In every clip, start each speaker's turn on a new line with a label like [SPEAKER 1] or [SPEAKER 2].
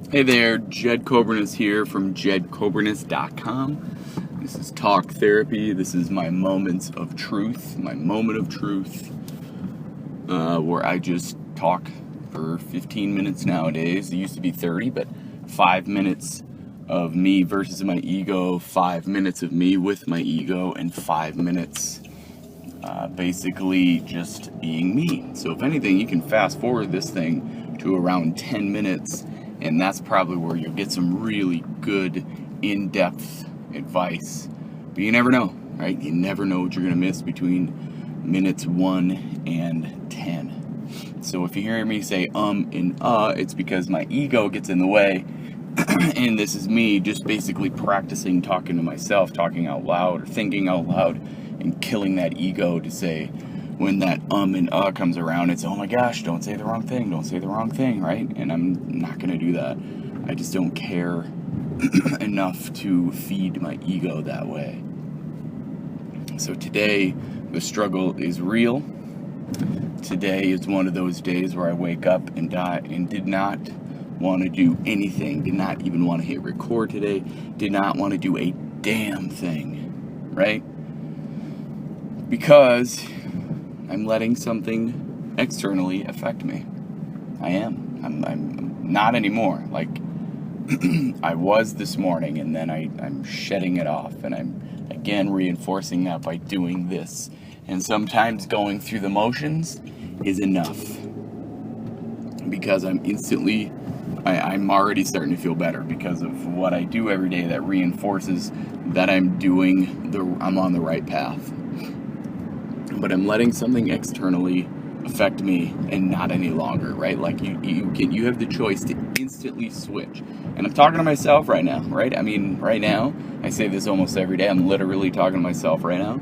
[SPEAKER 1] Hey there, Jed Kobernusz here from jedkobernusz.com. This is talk therapy. This is my moments of truth, my moment of truth, where I just talk for 15 minutes nowadays. It used to be 30, but 5 minutes of me versus my ego, 5 minutes of me with my ego, and 5 minutes basically just being me. So if anything, you can fast forward this thing to around 10 minutes, and that's probably where you'll get some really good in-depth advice. But you never know, right? You never know what you're going to miss between minutes 1 and 10. So if you hear me say and it's because my ego gets in the way. And this is me just basically practicing talking to myself, talking out loud or thinking out loud, and killing that ego to say, when that and comes around, it's, oh my gosh, don't say the wrong thing, right? And I'm not going to do that. I just don't care enough to feed my ego that way. So today, the struggle is real. Today is one of those days where I wake up and did not want to do anything, did not even want to hit record today, did not want to do a damn thing, right? Because I'm letting something externally affect me. I am. I'm not anymore. Like I was this morning, and then I'm shedding it off, and I'm again reinforcing that by doing this. And sometimes going through the motions is enough, because I'm already starting to feel better because of what I do every day that reinforces that I'm on the right path. But I'm letting something externally affect me and not any longer, right? Like you have the choice to instantly switch. And I'm talking to myself right now, right? I mean, right now, I say this almost every day. I'm literally talking to myself right now.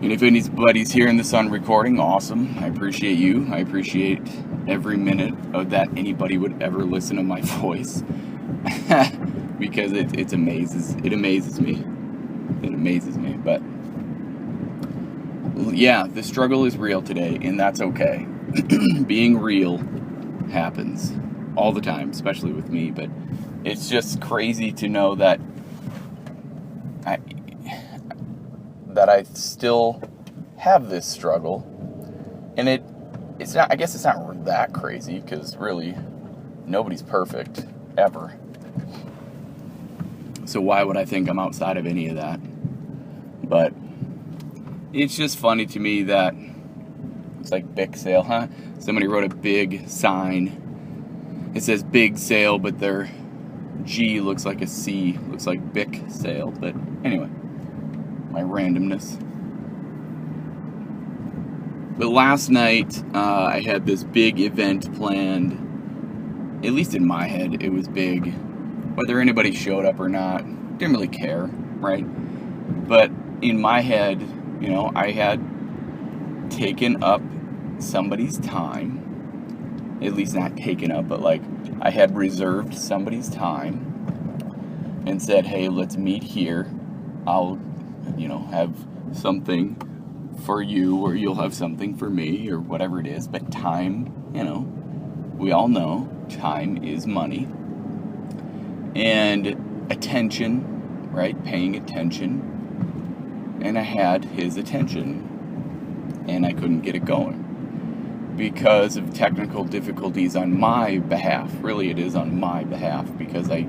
[SPEAKER 1] And if anybody's hearing this on recording, awesome. I appreciate you. I appreciate every minute of that anybody would ever listen to my voice. Because it amazes me. It amazes me. But yeah, the struggle is real today, and that's okay. Being real happens all the time, especially with me, but it's just crazy to know that I still have this struggle. And it's not, I guess it's not that crazy, because really nobody's perfect ever. So why would I think I'm outside of any of that? But it's just funny to me that it's like big sale, huh? Somebody wrote a big sign. It says big sale, but their G looks like a C. Looks like big sale. But anyway, my randomness. But last night, I had this big event planned. At least in my head, it was big. Whether anybody showed up or not, didn't really care, right? But in my head, I had taken up somebody's time, at least not taken up, but like I had reserved somebody's time and said, hey, let's meet here. I'll, have something for you, or you'll have something for me, or whatever it is. But time, we all know time is money. And attention, right? Paying attention. And I had his attention, and I couldn't get it going because of technical difficulties on my behalf. Really, it is on my behalf, because I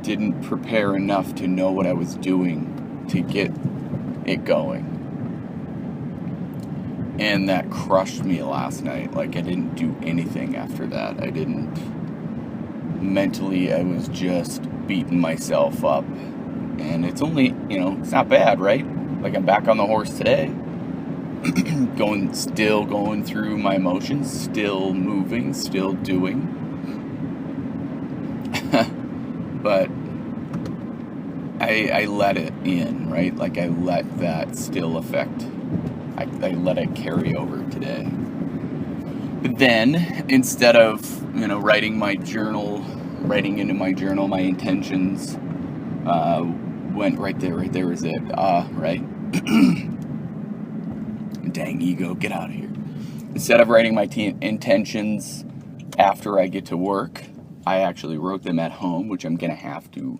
[SPEAKER 1] didn't prepare enough to know what I was doing to get it going. And that crushed me last night. Like, I didn't do anything after that. Mentally, I was just beating myself up. And it's only, it's not bad, right? Like, I'm back on the horse today. Still going through my emotions, still moving, still doing. But I let it in, right? Like, I let that still affect. I let it carry over today. But then, instead of, writing into my journal, my intentions, went right there is it. Right? Dang ego, get out of here. Instead of writing my intentions after I get to work, I actually wrote them at home, which I'm going to have to.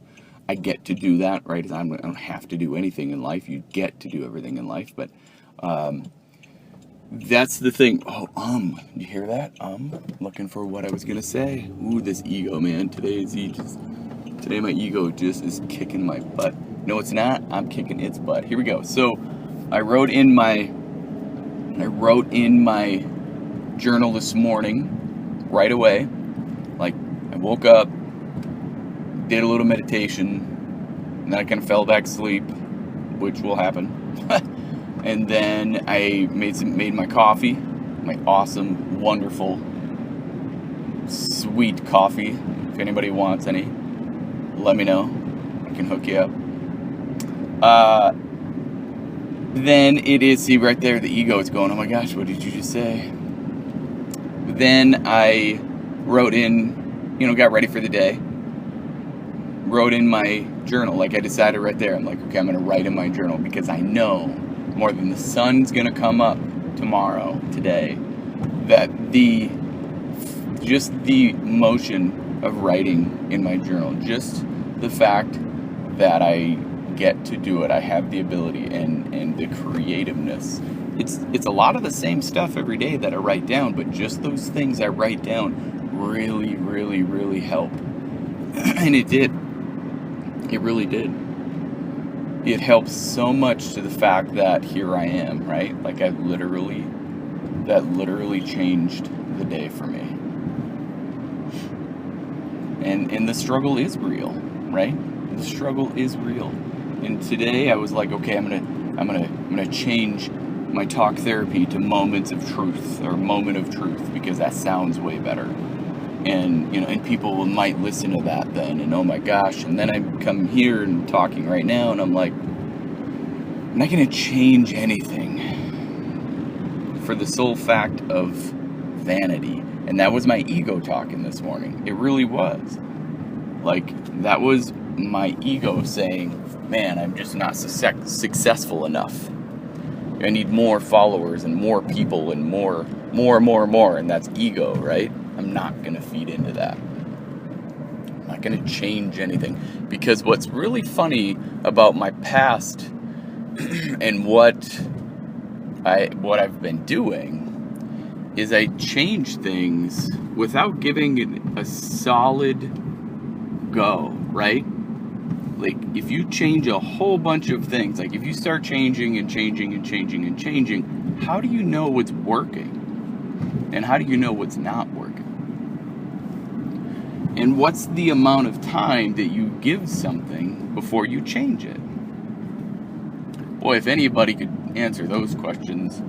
[SPEAKER 1] I get to do that, right? I don't have to do anything in life. You get to do everything in life, but that's the thing. Oh, you hear that? Looking for what I was gonna say. Ooh, this ego, man. Today my ego just is kicking my butt. No, it's not. I'm kicking its butt. Here we go. So, I wrote in my journal this morning, right away. Like, I woke up, did a little meditation, and then I kind of fell back asleep, which will happen. And then I made my coffee, my awesome, wonderful, sweet coffee. If anybody wants any, let me know. I can hook you up. Then it is, see right there, the ego is going, oh my gosh, what did you just say? Then I wrote in, got ready for the day. Wrote in my journal, like I decided right there. I'm like, okay, I'm going to write in my journal because I know more than the sun's going to come up today, that just the motion of writing in my journal, just the fact that I get to do it, I have the ability and the creativeness. It's a lot of the same stuff every day that I write down, but just those things I write down really, really, really help. And it did. It really did. It helps so much to the fact that here I am, right? Like that literally changed the day for me. And the struggle is real, right? The struggle is real. And today I was like, okay, I'm gonna change my talk therapy to moments of truth, or moment of truth, because that sounds way better. And and people might listen to that then, and oh my gosh, and then I come here and talking right now, and I'm like, I'm not going to change anything for the sole fact of vanity. And that was my ego talking this morning. It really was. Like, that was my ego saying, man, I'm just not successful enough. I need more followers and more people and more. And that's ego, right? I'm not going to feed into that. I'm not going to change anything. Because what's really funny about my past and what I've been doing is I change things without giving it a solid go, right? Like, if you change a whole bunch of things, like if you start changing and changing and changing and changing, how do you know what's working? And how do you know what's not working? And what's the amount of time that you give something before you change it? Boy, if anybody could answer those questions,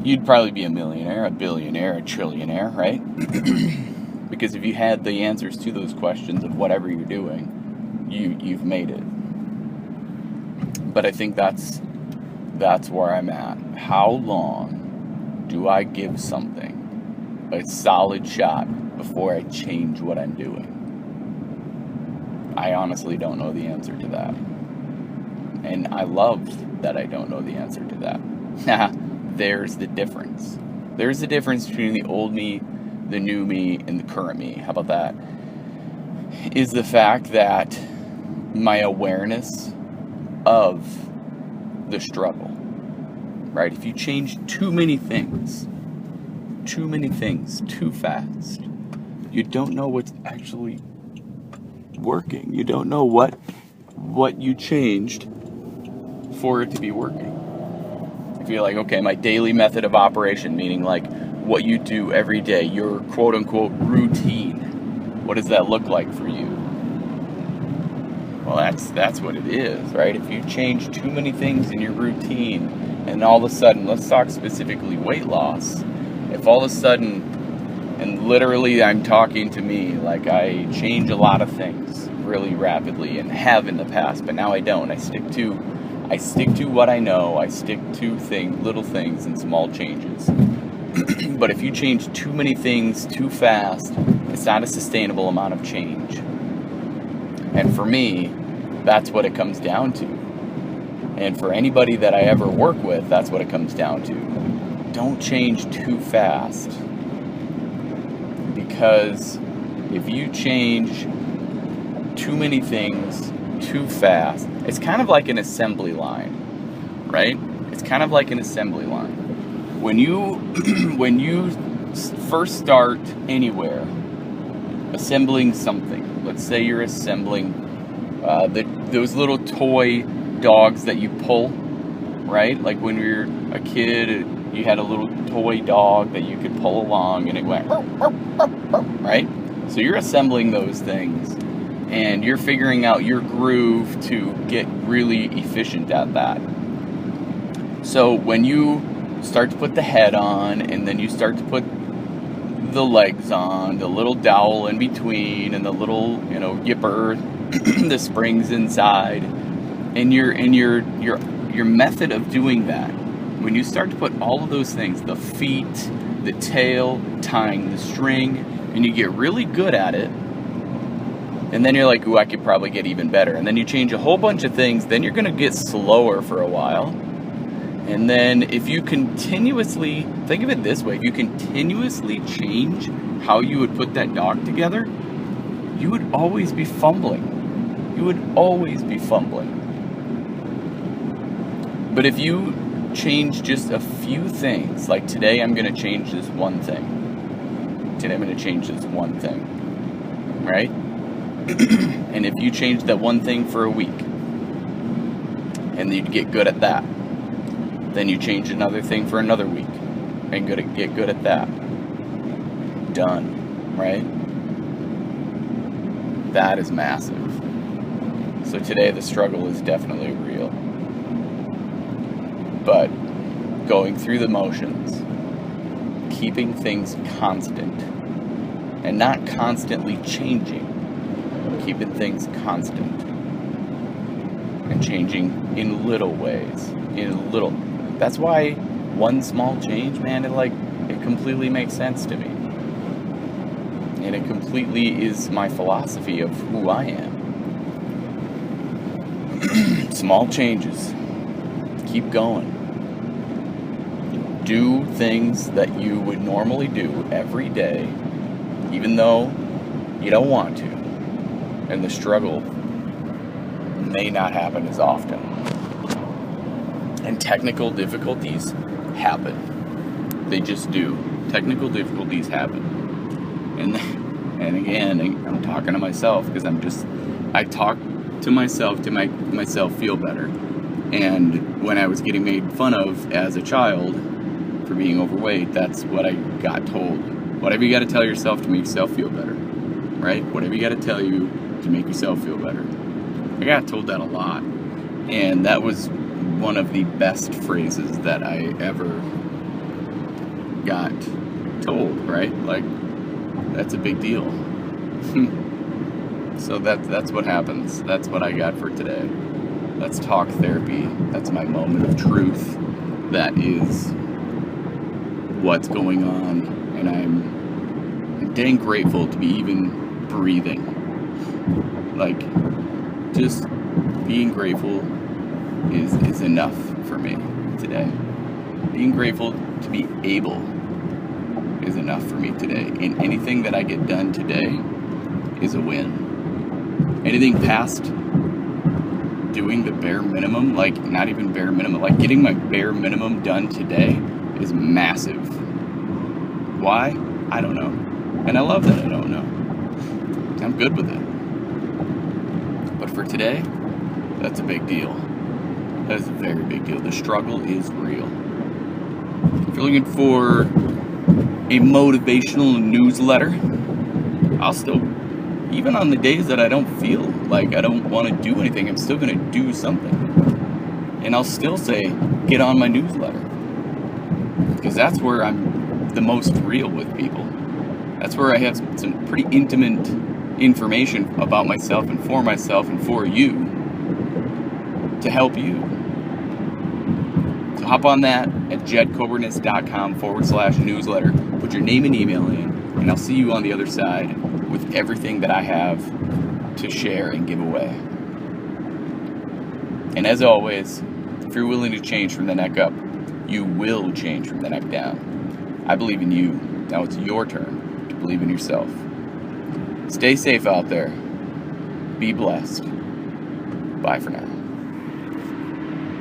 [SPEAKER 1] you'd probably be a millionaire, a billionaire, a trillionaire, right? Because if you had the answers to those questions of whatever you're doing, you've made it. But I think that's where I'm at. How long do I give something a solid shot before I change what I'm doing? I honestly don't know the answer to that. And I love that I don't know the answer to that. There's the difference. There's the difference between the old me, the new me, and the current me. How about that? Is the fact that my awareness of the struggle, right? If you change too many things too fast, you don't know what's actually working. You don't know what you changed for it to be working. If you're like, okay, my daily method of operation, meaning like what you do every day, your quote unquote routine, what does that look like for you? Well, that's what it is, right? If you change too many things in your routine, and all of a sudden, let's talk specifically weight loss, if all of a sudden, and literally I'm talking to me, like I change a lot of things really rapidly and have in the past, but now I don't. I stick to what I know. I stick to little things and small changes. But if you change too many things too fast, it's not a sustainable amount of change. And for me, that's what it comes down to. And for anybody that I ever work with, that's what it comes down to. Don't change too fast. Because if you change too many things too fast, it's kind of like an assembly line, right? It's kind of like an assembly line. When you first start anywhere, assembling something, let's say you're assembling those little toy dogs that you pull, right? Like when you were a kid, you had a little toy dog that you could pull along and it went, right? So you're assembling those things and you're figuring out your groove to get really efficient at that. So when you start to put the head on and then you start to put the legs on, the little dowel in between and the little, yipper, the springs inside, and your method of doing that, when you start to put all of those things, the feet, the tail, tying the string, and you get really good at it, and then you're like, ooh, I could probably get even better. And then you change a whole bunch of things, then you're going to get slower for a while. And then if you continuously, think of it this way, if you continuously change how you would put that dog together, you would always be fumbling. You would always be fumbling. But if you change just a few things, like today I'm going to change this one thing. Today I'm going to change this one thing, right? And if you change that one thing for a week, and you get good at that, then you change another thing for another week, and get good at that. Done, right? That is massive. So today the struggle is definitely real. But going through the motions, keeping things constant, and not constantly changing, keeping things constant, and changing in little ways, that's why one small change, man, it completely makes sense to me. And it completely is my philosophy of who I am. Small changes. Keep going. Do things that you would normally do every day, even though you don't want to. And the struggle may not happen as often. And technical difficulties happen. They just do. Technical difficulties happen. And again, I'm talking to myself because I talk to myself to make myself feel better. And when I was getting made fun of as a child for being overweight, that's what I got told. Whatever you got to tell yourself to make yourself feel better, right? Whatever you got to tell you to make yourself feel better. I got told that a lot. And that was one of the best phrases that I ever got told, right? Like, that's a big deal. So that's what happens. That's what I got for today. Let's talk therapy. That's my moment of truth. That is what's going on. And I'm dang grateful to be even breathing. Like, just being grateful is enough for me today. Being grateful to be able is enough for me today. And anything that I get done today is a win. Anything past doing the bare minimum, like not even bare minimum, like getting my bare minimum done today is massive. Why? I don't know. And I love that I don't know. I'm good with it. But for today, that's a big deal. That is a very big deal. The struggle is real. If you're looking for a motivational newsletter, I'll still, even on the days that I don't feel like I don't want to do anything, I'm still going to do something. And I'll still say, get on my newsletter. Because that's where I'm the most real with people. That's where I have some pretty intimate information about myself and for you to help you. So hop on that at jedkobernusz.com/newsletter. Put your name and email in, and I'll see you on the other side with everything that I have to share and give away. And as always, if you're willing to change from the neck up, you will change from the neck down. I believe in you. Now it's your turn to believe in yourself. Stay safe out there. Be blessed. Bye for now.